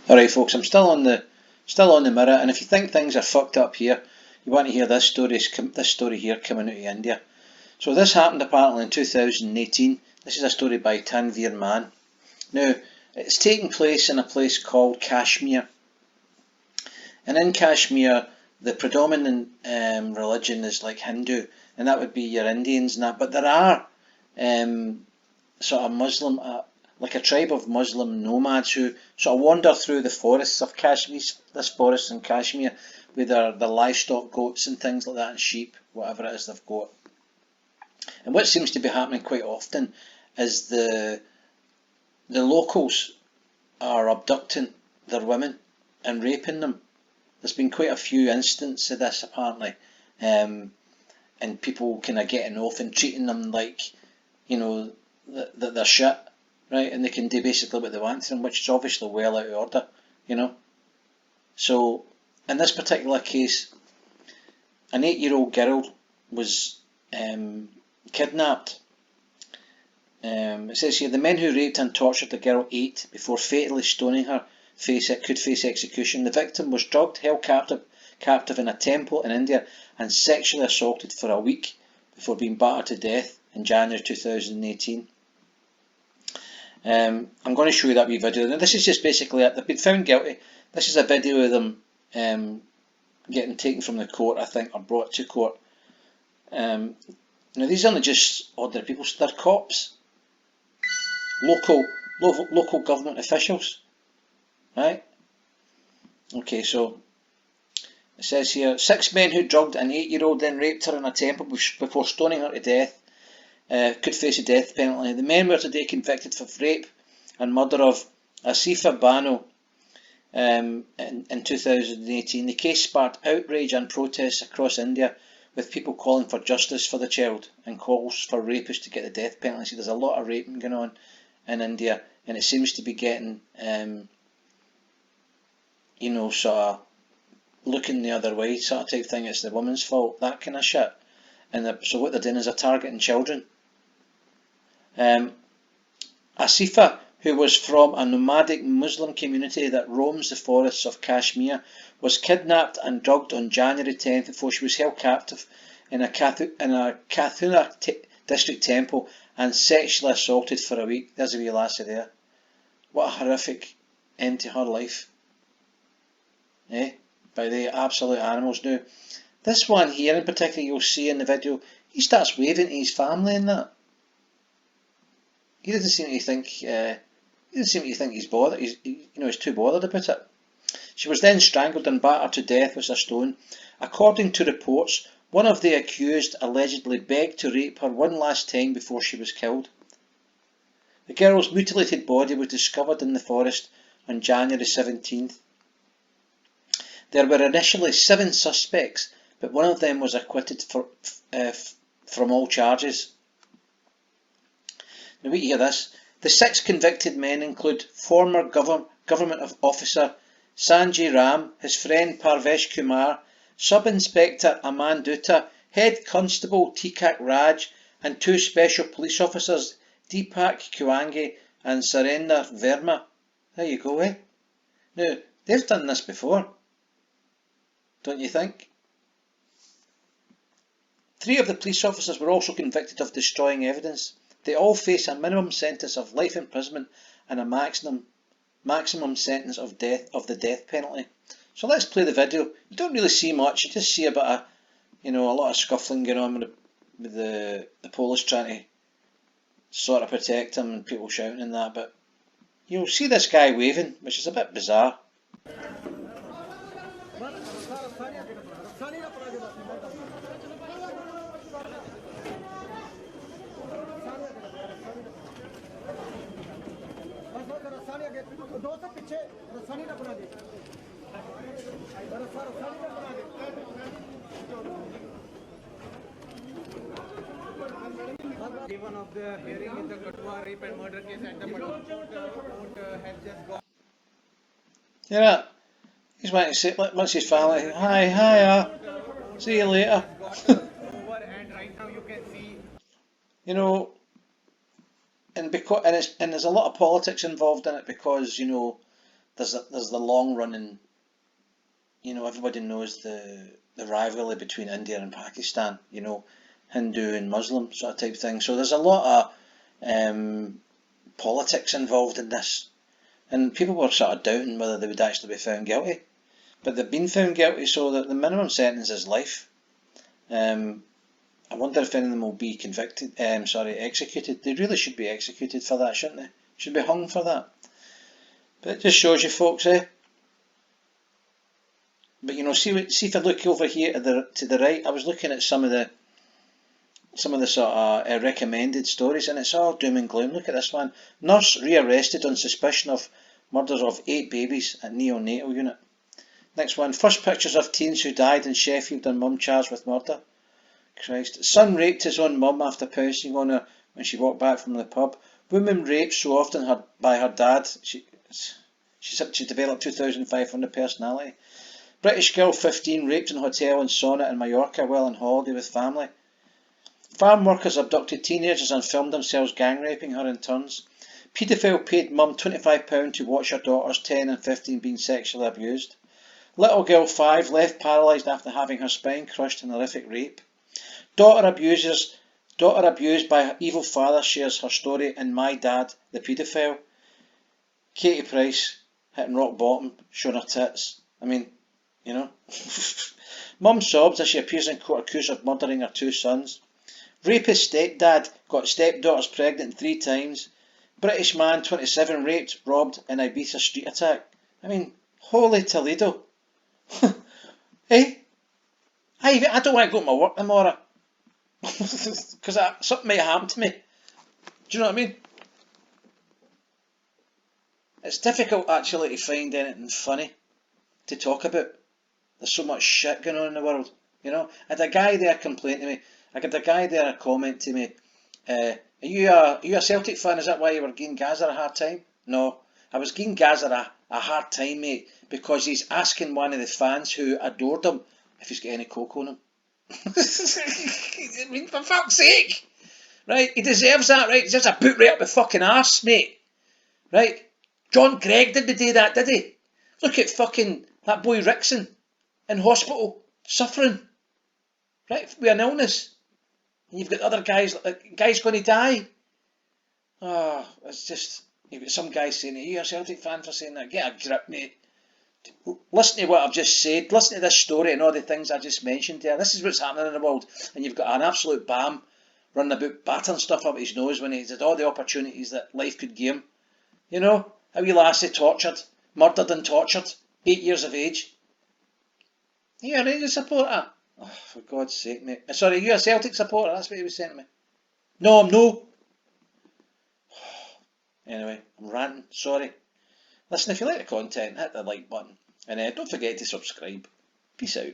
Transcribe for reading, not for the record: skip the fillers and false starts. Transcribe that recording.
Alright folks, I'm still on the mirror, and if you think things are fucked up here, you want to hear this story here coming out of India. So this happened apparently in 2018. This is a story by Tanveer Man. Now, it's taking place in a place called Kashmir. And in Kashmir, the predominant religion is like Hindu, and that would be your Indians and that. But there are sort of Muslim, like a tribe of Muslim nomads who sort of wander through the forests of Kashmir, this forest in Kashmir, with their livestock, goats and things like that, and sheep, whatever it is they've got. And what seems to be happening quite often is the locals are abducting their women and raping them. There's been quite a few instances of this apparently, and people kind of getting off and treating them like, you know, that they're shit, right? And they can do basically what they want to them, which is obviously well out of order, you know. So in this particular case, an 8-year-old girl was kidnapped. It says here, the men who raped and tortured the girl 8 before fatally stoning her could face execution. The victim was drugged, held captive in a temple in India, and sexually assaulted for a week before being battered to death in January 2018. I'm going to show you that wee video. Now this is just basically it. They've been found guilty. This is a video of them getting taken from the court, I think, or brought to court. Now these aren't just ordinary people, they're cops, local government officials, right? Okay, so it says here, 6 men who drugged an 8-year-old then raped her in a temple before stoning her to death could face a death penalty. The men were today convicted for rape and murder of Asifa Bano in 2018. The case sparked outrage and protests across India, with people calling for justice for the child and calls for rapists to get the death penalty. See, there's a lot of raping going on in India, and it seems to be getting, you know, sort of looking the other way, sort of type thing. It's the woman's fault, that kind of shit. And so what they're doing is they're targeting children. Asifa, who was from a nomadic Muslim community that roams the forests of Kashmir, was kidnapped and drugged on January 10th before she was held captive in a Kathuna district temple and sexually assaulted for a week. There's a wee lassie there. What a horrific end to her life. By the absolute animals. Now, this one here in particular, you'll see in the video, he starts waving to his family and that. He doesn't seem to think. He's bothered. He's too bothered about it. She was then strangled and battered to death with a stone. According to reports, one of the accused allegedly begged to rape her one last time before she was killed. The girl's mutilated body was discovered in the forest on January 17th. There were initially 7 suspects, but one of them was acquitted from all charges. Now wait to hear this. The 6 convicted men include former government officer Sanjay Ram, his friend Parvesh Kumar, Sub-Inspector Aman Dutta, Head Constable Tikak Raj, and 2 special police officers, Deepak Kuangi and Surender Verma. There you go, eh? Now, they've done this before, don't you think? 3 of the police officers were also convicted of destroying evidence. They all face a minimum sentence of life imprisonment and a maximum sentence of the death penalty. So let's play the video. You don't really see much. You just see a bit of, a lot of scuffling going on with the police trying to sort of protect him and people shouting and that. But you'll see this guy waving, which is a bit bizarre. One of the hearing in the Katwa rape and murder case at the court has just gone. Yeah, he's wanting to say, once his family, hi, see you later. Over and right now you can see. And there's a lot of politics involved in it because there's the long running, everybody knows the rivalry between India and Pakistan, Hindu and Muslim sort of type thing. So there's a lot of politics involved in this, and people were sort of doubting whether they would actually be found guilty, but they've been found guilty, so that the minimum sentence is life. I wonder if any of them will be executed. They really should be executed for that, shouldn't they? Should be hung for that. But it just shows you, folks, eh? But see if I look over here to the right, I was looking at some of the sort of recommended stories, and it's all doom and gloom. Look at this one: nurse rearrested on suspicion of murders of 8 babies at neonatal unit. Next one: first pictures of teens who died in Sheffield and mum charged with murder. Christ. Son raped his own mum after pouncing on her when she walked back from the pub. Woman raped so often by her dad. She developed 2,500 personality. British girl 15 raped in hotel in Sonnet in Mallorca while on holiday with family. Farm workers abducted teenagers and filmed themselves gang raping her in turns. Paedophile paid mum £25 to watch her daughters 10 and 15 being sexually abused. Little girl 5 left paralysed after having her spine crushed in horrific rape. Daughter abused by her evil father shares her story in My Dad, the Paedophile. Katie Price hitting rock bottom, showing her tits. I mean, Mum sobs as she appears in court accused of murdering her 2 sons. Rapist stepdad got stepdaughters pregnant 3 times. British man 27 raped, robbed in Ibiza street attack. I mean, holy Toledo. Hey, I don't want to go to my work tomorrow. Because something might happen to me. Do you know what I mean? It's difficult actually to find anything funny to talk about. There's so much shit going on in the world. I had a guy there complain to me. I had a guy there comment to me. Are you a Celtic fan? Is that why you were giving Gaza a hard time? No, I was giving Gaza a hard time, mate, because he's asking one of the fans who adored him if he's got any coke on him. I mean, for fuck's sake! Right, he deserves that, right? He deserves a boot right up the fucking arse, mate. Right? John Gregg didn't do that, did he? Look at fucking that boy Rickson in hospital, suffering. Right, with an illness. And you've got other guys going to die. Oh, it's just, you've got some guys saying, are you a Celtic fan for saying that? Get a grip, mate. Listen to what I've just said. Listen to this story and all the things I just mentioned there. This is what's happening in the world. And you've got an absolute bam running about battering stuff up his nose when he's had all the opportunities that life could give him. A wee lassie tortured, murdered and tortured, 8 years of age. Are you a Rangers supporter? Oh, for God's sake, mate. Sorry, are you a Celtic supporter? That's what he was saying to me. No, I'm no. Anyway, I'm ranting. Sorry. Listen, if you like the content, hit the like button. And don't forget to subscribe. Peace out.